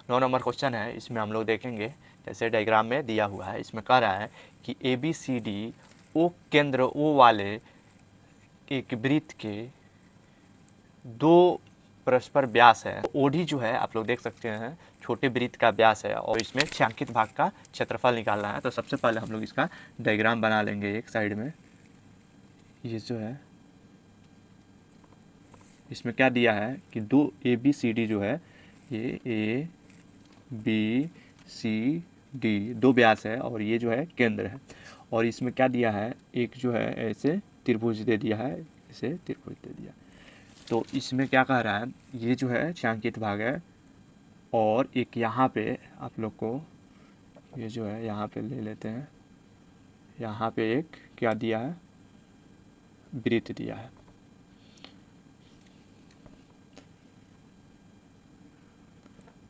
9 number question है, इसमें हम लोग देखेंगे जैसे डायग्राम में दिया हुआ है, इसमें कह रहा है कि ए बी सी डी ओ केंद्र ओ वाले एक वृत्त के दो परस्पर व्यास है। ओडी जो है आप लोग देख सकते हैं छोटे वृत्त का व्यास है और इसमें छायांकित भाग का क्षेत्रफल निकालना है। तो सबसे पहले हम लोग इसका डायग्राम बना लेंगे एक साइड में। ये जो है इसमें क्या दिया है कि दो ए बी सी डी जो है, ये ए बी सी डी दो व्यास है और ये जो है केंद्र है। और इसमें क्या दिया है, एक जो है ऐसे त्रिभुज दे दिया है, ऐसे त्रिभुज दे दिया। तो इसमें क्या कह रहा है, ये जो है छायांकित भाग है और एक यहाँ पे आप लोग को ये जो है यहाँ पे ले लेते हैं, यहाँ पे एक क्या दिया है, वृत्त दिया है।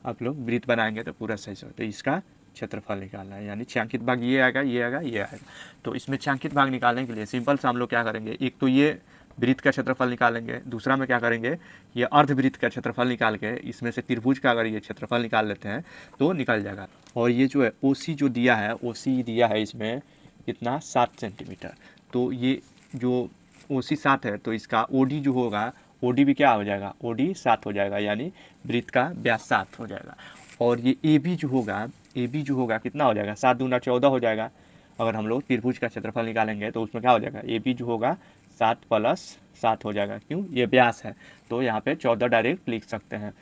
आप लोग वृत्त बनाएंगे तो पूरा सही से, तो इसका क्षेत्रफल निकालना है, यानी छायांकित भाग ये आएगा, ये आएगा, ये आएगा। तो इसमें छायांकित भाग निकालने के लिए सिंपल से हम लोग क्या करेंगे, एक तो ये वृत्त का क्षेत्रफल निकालेंगे, दूसरा में क्या करेंगे, ये अर्धवृत्त का क्षेत्रफल निकाल के इसमें से त्रिभुज का अगर ये क्षेत्रफल निकाल लेते हैं तो निकल जाएगा। और ये जो है ओसी जो दिया है, ओसी दिया है इसमें कितना, 7 सेंटीमीटर। तो ये जो ओसी 7 है तो इसका ओडी जो होगा, ओडी भी क्या हो जाएगा, ओडी 7 हो जाएगा, यानी वृत्त का व्यास 7 हो जाएगा। और ये ए बी जो होगा, ए बी जो होगा कितना हो जाएगा, 7 दूना 14 हो जाएगा। अगर हम लोग त्रिभुज का क्षेत्रफल निकालेंगे तो उसमें क्या हो जाएगा, ए बी जो होगा 7 + 7 हो जाएगा, क्यों, ये व्यास है तो यहाँ पे 14 डायरेक्ट लिख सकते हैं।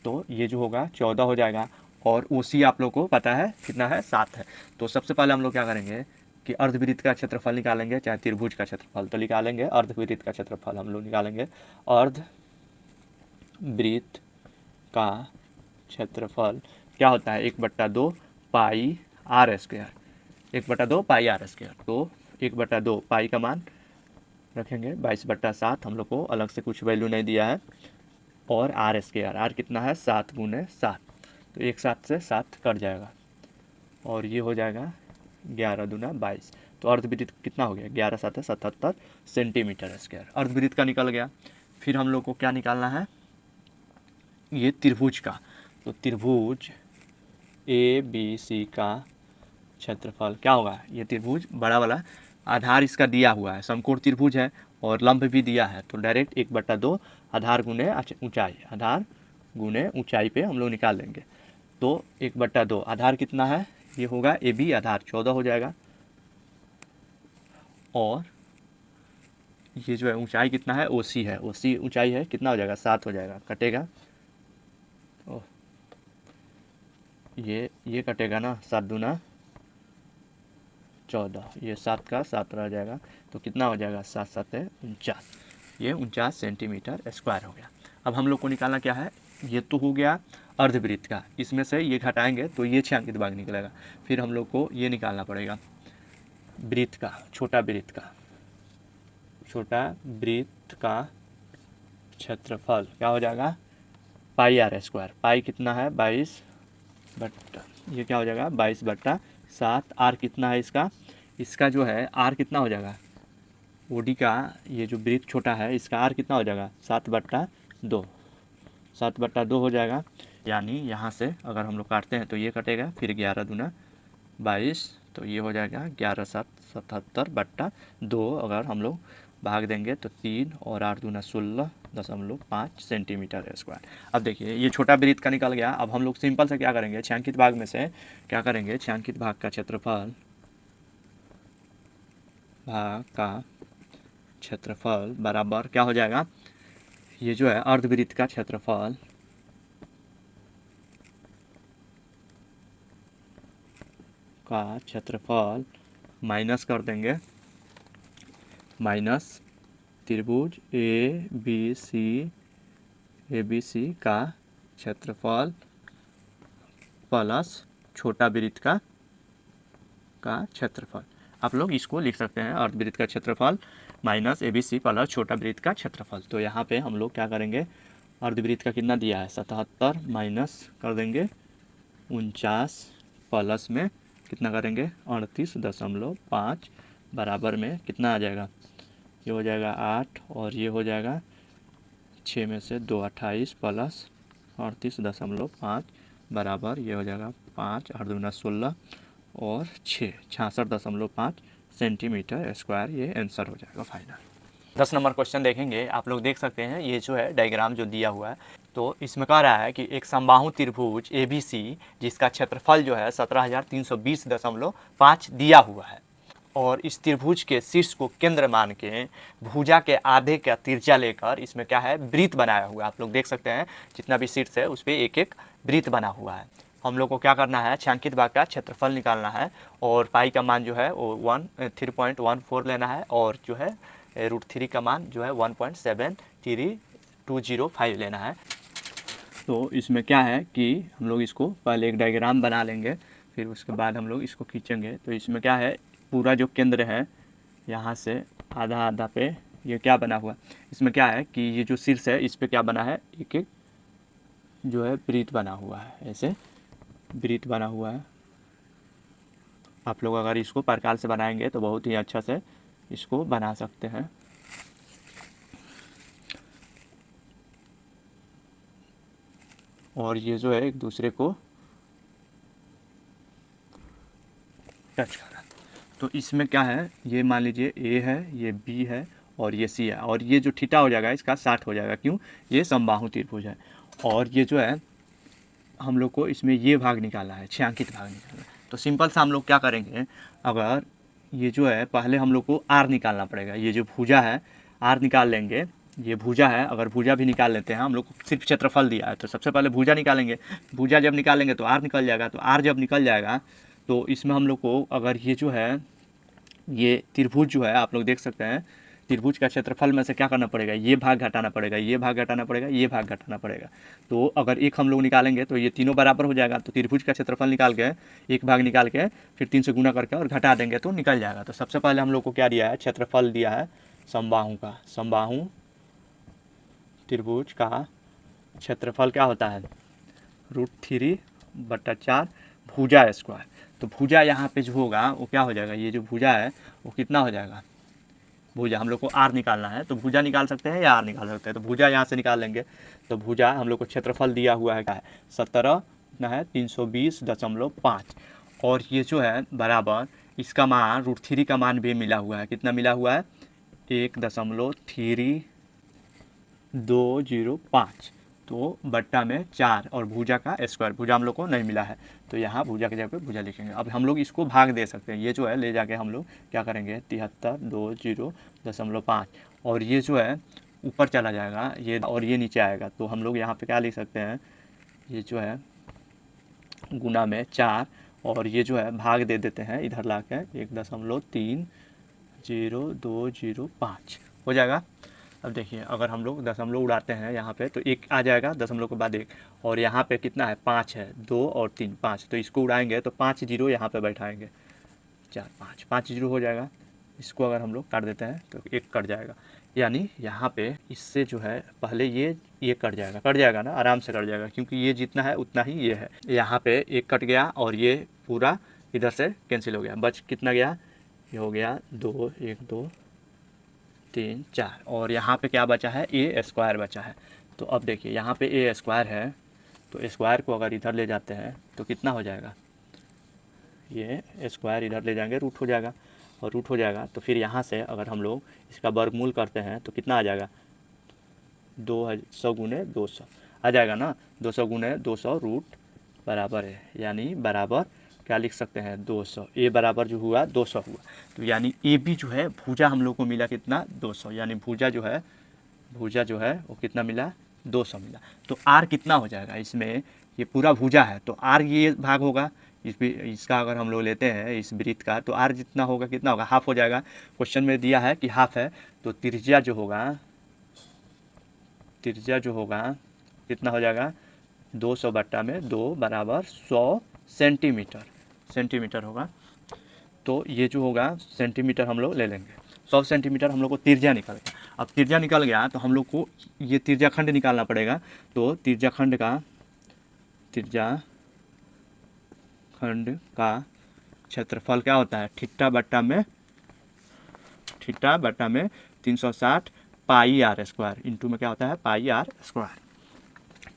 तो ये जो होगा 14 हो जाएगा। और ओ सी आप लोग को पता है कितना है, 7 है। तो सबसे पहले हम लोग क्या करेंगे कि अर्धवृत्त का क्षेत्रफल निकालेंगे, चाहे त्रिभुज का क्षेत्रफल, तो निकालेंगे अर्धवृत्त का क्षेत्रफल हम लोग निकालेंगे। अर्धवृत्त का क्षेत्रफल क्या होता है, 1/2 pi r square, 1/2 pi r square. तो 1/2 पाई का मान रखेंगे 22/7, हम लोग को अलग से कुछ वैल्यू नहीं दिया है। और आर स्क्वायर, आर कितना है, 7 × 7, तो 1 7 से 7 कट जाएगा और ये हो जाएगा 11 दूना 22। तो अर्धवृत्त कितना हो गया, 11 7 77 सेंटीमीटर स्क्वायर अर्धवृत्त का निकल गया। फिर हम लोग को क्या निकालना है, ये त्रिभुज का। तो त्रिभुज ए बी सी का क्षेत्रफल क्या होगा, ये त्रिभुज बड़ा वाला आधार इसका दिया हुआ है, समकोण त्रिभुज है और लंब भी दिया है, तो डायरेक्ट 1/2 आधार गुने ऊंचाई, आधार गुने ऊंचाई पे हम लोग निकाल लेंगे। तो 1/2 आधार कितना है, ये होगा ए बी, आधार 14 हो जाएगा। और ये जो है ऊंचाई कितना है, ओ सी है, ओ सी ऊंचाई है, कितना हो जाएगा, 7 हो जाएगा, कटेगा। ओह, ये कटेगा ना, 7 दूना 14, ये 7 का 7 रह जाएगा, तो कितना हो जाएगा, 7 7 49, ये 49 सेंटीमीटर स्क्वायर हो गया। अब हम लोग को निकालना क्या है, ये तो हो गया अर्धवृत्त का, इसमें से ये घटाएंगे तो ये छायांकित भाग निकलेगा। फिर हम लोग को ये निकालना पड़ेगा वृत्त का, छोटा वृत्त का, छोटा वृत्त का क्षेत्रफल क्या हो जाएगा, पाई आर स्क्वायर, पाई कितना है 22 बट्टा, ये क्या हो जाएगा 22/7। आर कितना है इसका, इसका जो है आर कितना हो जाएगा, ओडी का ये जो वृत्त छोटा है इसका आर कितना हो जाएगा, 7/2, 7/2 हो जाएगा। यानी यहाँ से अगर हम लोग काटते हैं तो ये कटेगा, फिर 11 दूना 22, तो ये हो जाएगा 11 7 77/2। अगर हम लोग भाग देंगे तो 3 और 8 दूना 16.5 सेंटीमीटर स्क्वायर। अब देखिए ये छोटा वृत्त का निकल गया। अब हम लोग सिंपल से क्या करेंगे, छायांकित भाग में से क्या करेंगे, छायांकित भाग का क्षेत्रफल, भाग का क्षेत्रफल बराबर क्या हो जाएगा, ये जो है अर्धवृत्त का क्षेत्रफल का क्षेत्रफल माइनस कर देंगे, माइनस त्रिभुज ए बी सी का क्षेत्रफल प्लस छोटा वृत्त का क्षेत्रफल। आप लोग इसको लिख सकते हैं अर्धवृत्त का क्षेत्रफल minus A B C plus छोटा वृत्त का क्षेत्रफल। तो यहाँ पे हम लोग क्या करेंगे, अर्धवृत्त का कितना दिया है 77, माइनस कर देंगे 49, प्लस में कितना करेंगे 38.5, बराबर में कितना आ जाएगा, ये हो जाएगा 8 और ये हो जाएगा 6 में से 2 28 प्लस 38.5 बराबर ये हो जाएगा 5 8 दूना 16 और 6 66.5 सेंटीमीटर स्क्वायर। ये आंसर हो जाएगा फाइनल। 10 नंबर क्वेश्चन देखेंगे। आप लोग देख सकते हैं ये जो है डायग्राम जो दिया हुआ है, तो इसमें कह रहा है कि एक समबाहु त्रिभुज ABC जिसका क्षेत्रफल जो है 17,320.5 दिया हुआ है और इस त्रिभुज के शीर्ष को केंद्र मान के भुजा के आधे का तिरछा लेकर इसमें क्या है वृत्त बनाया हुआ है। आप लोग देख सकते हैं जितना भी शीर्ष है उस पर एक एक वृत्त बना हुआ है। हम लोग को क्या करना है, छायांकित भाग का क्षेत्रफल निकालना है और पाई का मान जो है वो 3.14 लेना है और जो है √3 का मान जो है 1.73205 लेना है। तो इसमें क्या है कि हम लोग इसको पहले एक डायग्राम बना लेंगे, फिर उसके बाद हम लोग इसको खींचेंगे। तो इसमें क्या है, पूरा जो केंद्र है यहाँ से आधा आधा पे ये क्या बना हुआ, इसमें क्या है कि ये जो शीर्ष है इस पे क्या बना है, एक एक जो है वृत्त बना हुआ है, ऐसे वृत्त बना हुआ है। आप लोग अगर इसको प्रकार से बनाएंगे तो बहुत ही अच्छा से इसको बना सकते हैं। और ये जो है एक दूसरे को टच कर रहा है। तो इसमें क्या है, ये मान लीजिए A है, ये B है और ये C है और ये जो थीटा हो जाएगा इसका 60 हो जाएगा। क्यों, ये समबाहु त्रिभुज है। और ये जो है हम लोग को इसमें ये भाग निकालना है, छायांकित भाग निकालना है। तो सिंपल सा हम लोग क्या करेंगे, अगर ये जो है पहले हम लोग को R निकालना पड़ेगा। ये जो भुजा है R निकाल लेंगे, ये भुजा है, अगर भुजा भी निकाल लेते हैं, हम लोग को सिर्फ क्षेत्रफल दिया है तो सबसे पहले भुजा निकालेंगे। भुजा जब निकालेंगे तो R निकल जाएगा। तो R जब निकल जाएगा तो इसमें हम लोग को अगर ये जो है ये त्रिभुज जो है आप लोग देख सकते हैं, त्रिभुज का क्षेत्रफल में से क्या करना पड़ेगा, ये भाग घटाना पड़ेगा, ये भाग घटाना पड़ेगा, ये भाग घटाना पड़ेगा। तो अगर एक हम लोग निकालेंगे तो ये तीनों बराबर हो जाएगा। तो त्रिभुज का क्षेत्रफल निकाल के एक भाग निकाल के फिर 3 से गुना करके और घटा देंगे तो निकल जाएगा। तो सबसे पहले हम लोग को क्या दिया है, क्षेत्रफल दिया है समबाहु का। समबाहु त्रिभुज का क्षेत्रफल क्या होता है, √3/4 भुजा स्क्वायर। तो भुजा यहाँ पे जो होगा वो क्या हो जाएगा, ये जो भुजा है वो कितना हो जाएगा, भुजा हम लोग को R निकालना है तो भुजा निकाल सकते हैं या R निकाल सकते हैं। तो भुजा यहाँ से निकाल लेंगे। तो भुजा हम लोग को क्षेत्रफल दिया हुआ है क्या है, 17,320.5 और ये जो है बराबर इसका मान √3 का मान भी मिला हुआ है। कितना मिला हुआ है, 1.3205 तो बट्टा में 4 और भुजा का स्क्वायर। भुजा हम लोग को नहीं मिला है तो यहाँ भुजा की जगह पे भुजा लिखेंगे। अब हम लोग इसको भाग दे सकते हैं। ये जो है ले जाके हम लोग क्या करेंगे, 7320.5 और ये जो है ऊपर चला जाएगा ये और ये नीचे आएगा। तो हम लोग यहाँ पे क्या लिख सकते हैं, ये जो है गुना में 4 और ये जो है भाग दे देते हैं इधर ला के 1.30205 हो जाएगा। अब देखिए अगर हम लोग दशमलव उड़ाते हैं यहाँ पे तो एक आ जाएगा दशमलव के बाद एक, और यहाँ पे कितना है 5 है, 2 और 3 5। तो इसको उड़ाएंगे तो 5 जीरो यहाँ पे बैठाएंगे, 4 5 जीरो हो जाएगा। इसको अगर हम लोग काट देते हैं तो एक कट जाएगा, यानी यहाँ पे इससे जो है पहले ये कट जाएगा ना, आराम से कट जाएगा क्योंकि ये जितना है उतना ही ये है। यहाँ पे एक कट गया और ये पूरा इधर से कैंसिल हो गया, बच कितना गया, ये हो गया 2 1 2 3 4 और यहाँ पे क्या बचा है, A स्क्वायर बचा है। तो अब देखिए यहाँ पे A स्क्वायर है तो स्क्वायर को अगर इधर ले जाते हैं तो कितना हो जाएगा, ये स्क्वायर इधर ले जाएंगे रूट हो जाएगा और रूट हो जाएगा। तो फिर यहाँ से अगर हम लोग इसका वर्गमूल करते हैं तो कितना आ जाएगा, 200 गुने 200 आ जाएगा ना, 200 गुने 200 रूट बराबर है, यानी बराबर क्या लिख सकते हैं 200। ए बराबर जो हुआ 200 हुआ। तो यानी ए बी जो है भुजा हम लोग को मिला कितना 200, यानी भुजा जो है वो कितना मिला 200 मिला। तो आर कितना हो जाएगा, इसमें ये पूरा भुजा है तो आर ये भाग होगा इसका अगर हम लोग लेते हैं इस वृत्त का तो आर जितना होगा कितना होगा, हाफ हो जाएगा। क्वेश्चन में दिया है कि हाफ है तो त्रिज्या जो होगा कितना हो जाएगा 200 बट्टा में 2 बराबर 100 सेंटीमीटर होगा। तो ये जो होगा सेंटीमीटर हम लोग ले लेंगे, 100 सेंटीमीटर हम लोग को त्रिज्या निकल गया। अब त्रिज्या निकल गया तो हम लोग को ये त्रिज्याखंड निकालना पड़ेगा। तो त्रिज्याखंड का क्षेत्रफल क्या होता है, थीटा बट्टा में 360 पाई r स्क्वायर इंटू में क्या होता है पाई r स्क्वायर।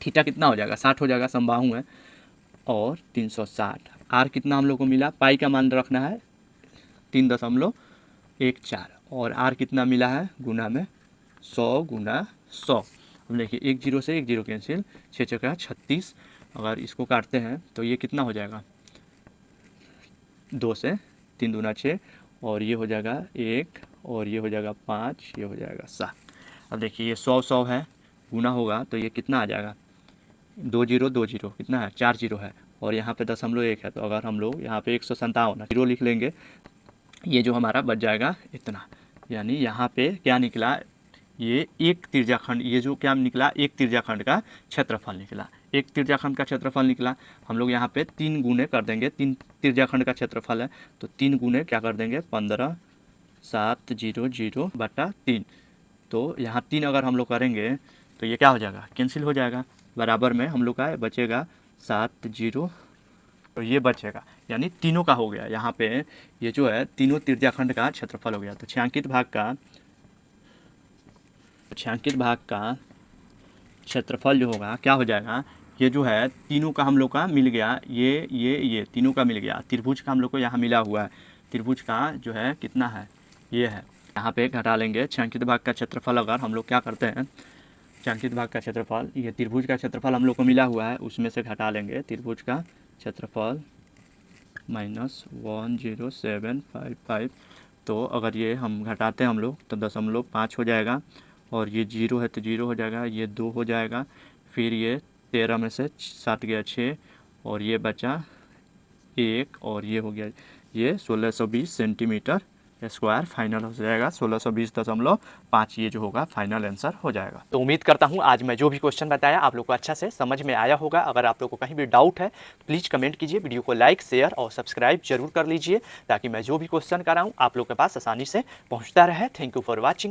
थीटा कितना हो जाएगा, 60 हो जाएगा, समबाहु है, और 360। आर कितना हम लोग को मिला, पाई का मान रखना है 3.14, और आर कितना मिला है गुना में 100 गुना 100। अब देखिए 1 जीरो से 1 जीरो कैंसिल, 6 छक्का 36। अगर इसको काटते हैं तो ये कितना हो जाएगा, 2 से 3 दूना 6, और ये हो जाएगा 1, और ये हो जाएगा 5, ये हो जाएगा 7। अब देखिए ये 100 है, गुना होगा तो ये कितना आ जाएगा, 2 जीरो 2 जीरो कितना है, 4 जीरो है, और यहाँ पे 0.1 है। तो अगर हम लोग यहाँ पे 157 जीरो लिख लेंगे, ये जो हमारा बच जाएगा इतना। यानी यहाँ पे क्या निकला, ये एक त्रिज्याखंड, ये जो क्या निकला, एक त्रिज्याखंड का क्षेत्रफल निकला, एक त्रिज्याखंड का क्षेत्रफल निकला। हम लोग यहाँ पे 3 गुने कर देंगे, 3 त्रिज्याखंड का क्षेत्रफल है तो 3 गुने क्या कर देंगे, 15,700/3। तो यहाँ 3 अगर हम लोग करेंगे तो ये क्या हो जाएगा, कैंसिल हो जाएगा। बराबर में हम लोग का बचेगा 70, तो ये बचेगा, यानी तीनों का हो गया। यहाँ पे ये जो है तीनों त्रिज्याखंड का क्षेत्रफल हो गया। तो छायांकित भाग का क्षेत्रफल जो होगा क्या हो जाएगा, ये जो है तीनों का हम लोग का मिल गया, ये तीनों का मिल गया। त्रिभुज का हम लोग को यहाँ मिला हुआ है, त्रिभुज का जो है कितना है, ये है। यहाँ पे घटा लेंगे छायांकित भाग का क्षेत्रफल। अगर हम लोग क्या करते हैं, छायांकित भाग का क्षेत्रफल, ये त्रिभुज का क्षेत्रफल हम लोग को मिला हुआ है, उसमें से घटा लेंगे त्रिभुज का क्षेत्रफल -10755। तो अगर ये हम घटाते हैं हम लोग तो 0.5 हो जाएगा, और ये 0 है तो 0 हो जाएगा, ये 2 हो जाएगा, फिर ये 13 में से 7 गया 6, और ये बचा 1, और ये हो गया, ये 1620 सेंटीमीटर स्क्वायर फाइनल हो जाएगा। 1620.5 ये जो होगा फाइनल आंसर हो जाएगा। तो उम्मीद करता हूँ आज मैं जो भी क्वेश्चन बताया आप लोग को अच्छा से समझ में आया होगा। अगर आप लोग को कहीं भी डाउट है तो प्लीज़ कमेंट कीजिए, वीडियो को लाइक शेयर और सब्सक्राइब जरूर कर लीजिए, ताकि मैं जो भी क्वेश्चन कराऊँ आप लोग के पास आसानी से पहुँचता रहे। Thank you for watching.